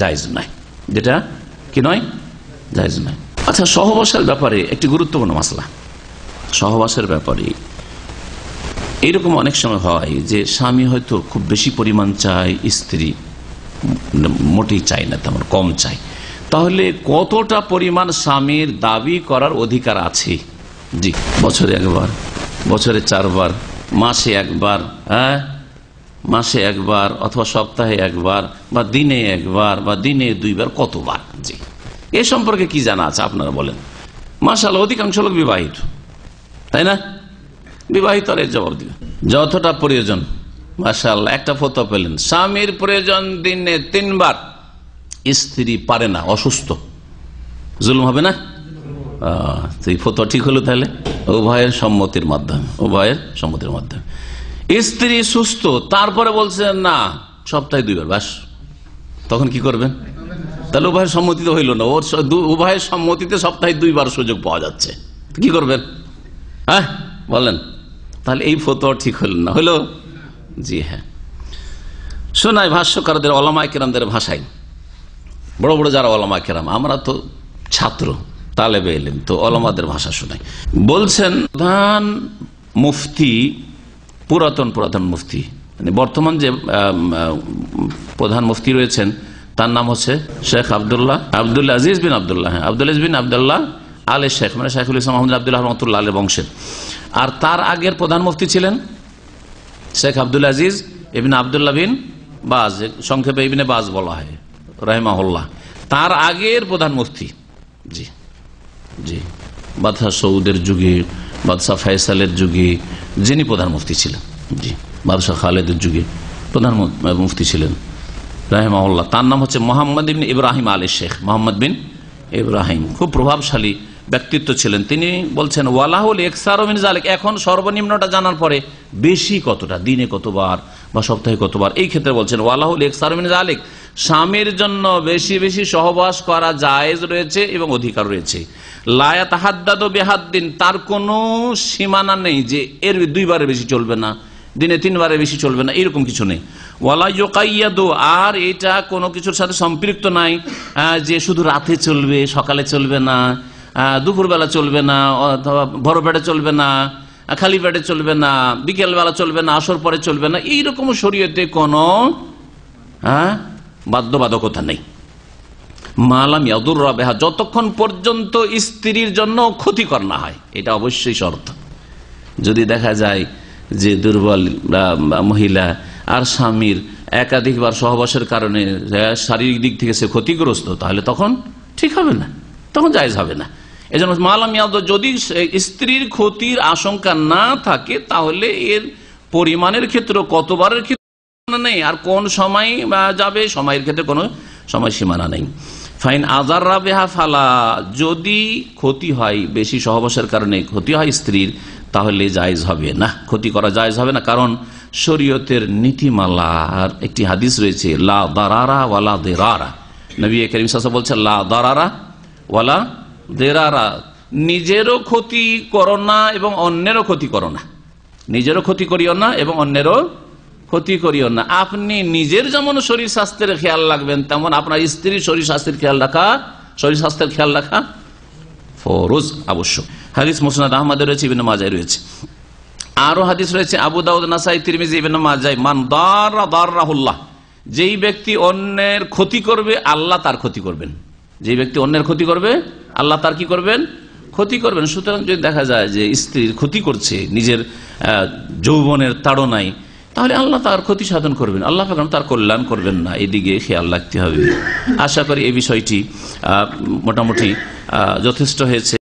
জায়েজ নয়, যেটা কি নয়, জায়েজ নয়। আচ্ছা, সহবাসের ব্যাপারে একটি গুরুত্বপূর্ণ মাসলা। সহবাসের ব্যাপারে এইরকম অনেক সময় হয় যে স্বামী হয়তো খুব বেশি পরিমাণ চায়, স্ত্রী মোটেই চায় না, তেমন কম চায়। তাহলে কতটা পরিমাণ স্বামীর দাবি করার অধিকার আছে? জি, বছরে একবার, বছরে 4 বার, মাসে একবার, হ্যাঁ মাসে একবার, অথবা সপ্তাহে একবার, বা দিনে একবার, বা দিনে 2 বার, কতবার? জি, এ সম্পর্কে কি জানা আছে আপনারা বলেন। মাশাআল্লাহ, অধিকাংশ লোক বিবাহিত, তাই না? বিবাহিত এর জবাব দিবেন যতটা প্রয়োজন। মাশাআল্লাহ, একটা ফতোয়া পেলেন, স্বামীর প্রয়োজন দিনে 3 বার, স্ত্রী পারে না, অসুস্থ, জুলুম হবে না? এই ফতোয়া ঠিক হলো তাহলে উভয়ের সম্মতির মাধ্যমে, উভয়ের সম্মতির মাধ্যমে। স্ত্রী সুস্থ, তারপরে বলছেন না সপ্তাহে 2 বার, বাস, তখন কি করবেন? তাহলে উভয়ের সম্মতিতে হইল না, ওর উভয়ের সম্মতিতে সপ্তাহে 2 বার সুযোগ পাওয়া যাচ্ছে, কি করবেন? হ্যাঁ বলেন, তাহলে এই ফতোয়া ঠিক হল না, হলো? জি হ্যাঁ, শোনাই ভাষ্যকারদের, ওলামায়ে কেরামদের ভাষায়, বড় বড় যারা ওলামায়ে কেরাম, আমরা তো ছাত্র, তালেবে ইলম, তো ওলামাদের ভাষা শোনাই। বলছেন প্রধান মুফতি, পুরাতন মুফতি, মানে বর্তমান যে প্রধান মুফতি রয়েছেন তার নাম হচ্ছে শেখ আব্দুল আজিজ বিন আব্দুল্লাহ, আব্দুল আজিজ বিন আব্দুল্লাহ আলে শেখ, মানে শেখুল ইসলাম আহমদ আব্দুল্লাহ রহমতুল্লাহ আলের বংশের। আর তার আগের প্রধান মুফতি ছিলেন শেখ আব্দুল আজিজ ইবনে আব্দুল্লাহ বিন বাজ, সংক্ষেপে ইবনে বাজ বলা হয় রাহিমাহুল্লাহ। তার আগের প্রধান মুফতি, জি জি, বাদশাহ সৌদের যুগে, বাদশাহ ফয়সালের যুগে যিনি প্রধান মুফতি ছিলেন, জি, বাদশাহ খালেদের যুগে প্রধান মুফতি ছিলেন রাহিমাহুল্লাহ। তার নাম হচ্ছে মোহাম্মদ বিন ইব্রাহিম আলী শেখ, মোহাম্মদ বিন ইব্রাহিম, খুব প্রভাবশালী ব্যক্তিত্ব ছিলেন। তিনি বলছেন ওয়ালাহুল ইকসারু মিন যালিক, এখন সর্বনিম্নটা জানার পরে বেশি কতটা, দিনে কতবার বা সপ্তাহে কতবার, এই ক্ষেত্রে বলছেন ওয়ালাহুল ইকসারু মিন যালিক, স্বামীর জন্য বেশি বেশি সহবাস করা জায়েজ রয়েছে এবং অধিকার রয়েছে। লা ইয়াতাহাদ্দাদু বিহাদ্দিন, তার কোনো সীমানা নেই যে এর 2 বারের বেশি চলবে না, দিনে 3 বারের বেশি চলবে না, এরকম কিছু নেই। ওয়ালা ইউকাইয়াদু, আর এটা কোনো কিছুর সাথে সম্পৃক্ত নাই যে শুধু রাতে চলবে, সকালে চলবে না, দুপুরবেলা চলবে না, অথবা ভর পেটে চলবে না, খালি পেটে চলবে না, বিকেল বেলা চলবে না, আসর পরে চলবে না, এইরকম শরীয়তে কোনো বাধ্যবাধকতা নেই। মালাম ইয়াদুররা বিহা, যতক্ষণ পর্যন্ত স্ত্রীর জন্য ক্ষতিকর না হয়, এটা অবশ্যই শর্ত। যদি দেখা যায় যে দুর্বল মহিলা আর স্বামীর একাধিকবার সহবাসের কারণে শারীরিক দিক থেকে সে ক্ষতিগ্রস্ত, তাহলে তখন ঠিক হবে না, তখন জায়েজ হবে না। এই জন্য মালাম ইয়াদ, যদি স্ত্রীর ক্ষতির আশঙ্কা না থাকে তাহলে এর পরিমাণের ক্ষেত্রে, কতবারের ক্ষেত্রে নেই, আর কোন সময় যাবে, সময়ের ক্ষেত্রে কোনো সময় সীমানা নেই। ফাইন আযাররা বিহা ফালা, যদি ক্ষতি হয়, বেশি সহবাসের কারণে ক্ষতি হয় স্ত্রীর, তাহলে জায়েজ হবে না, ক্ষতি করা জায়েজ হবে না। কারণ শরীয়তের নীতিমালার একটি হাদিস রয়েছে, লা দারারা ওয়ালা দিরারা, নবী করিম সাল্লাল্লাহু আলাইহি ওয়াসাল্লাম বলছেন লা দারারা ওয়ালা দিরারা, নিজেরও ক্ষতি করো না এবং অন্যেরও ক্ষতি করো না, নিজেরও ক্ষতি করিও না এবং অন্যেরও ক্ষতি করিও না। আপনি নিজের যেমন শরীর স্বাস্থ্যের খেয়াল রাখবেন, তেমন আপনার স্ত্রীর শরীর স্বাস্থ্যের খেয়াল রাখা ফরজ, আবশ্যক। হাদিস মুসনাদ আহমদে রয়েছে, ইবনে মাজায় রয়েছে, আরো হাদিস রয়েছে আবু দাউদ, নাসাই, তিরমিজি, ইবনে মাজায়। মান দারাহুল্লাহ, যেই ব্যক্তি অন্যের ক্ষতি করবে আল্লাহ তার ক্ষতি করবেন, যেই ব্যক্তি অন্যের ক্ষতি করবে আল্লাহ তার কি করবেন, ক্ষতি করবেন। সুতরাং যদি দেখা যায় যে স্ত্রীর ক্ষতি করছে নিজের যৌবনের তাড়নায়, তাহলে আল্লাহ তার ক্ষতি সাধন করবেন, আল্লাহ তার কল্যাণ করবেন না, এদিকে খেয়াল রাখতে হবে। আশা করি এই বিষয়টি মোটামুটি যথেষ্ট হয়েছে।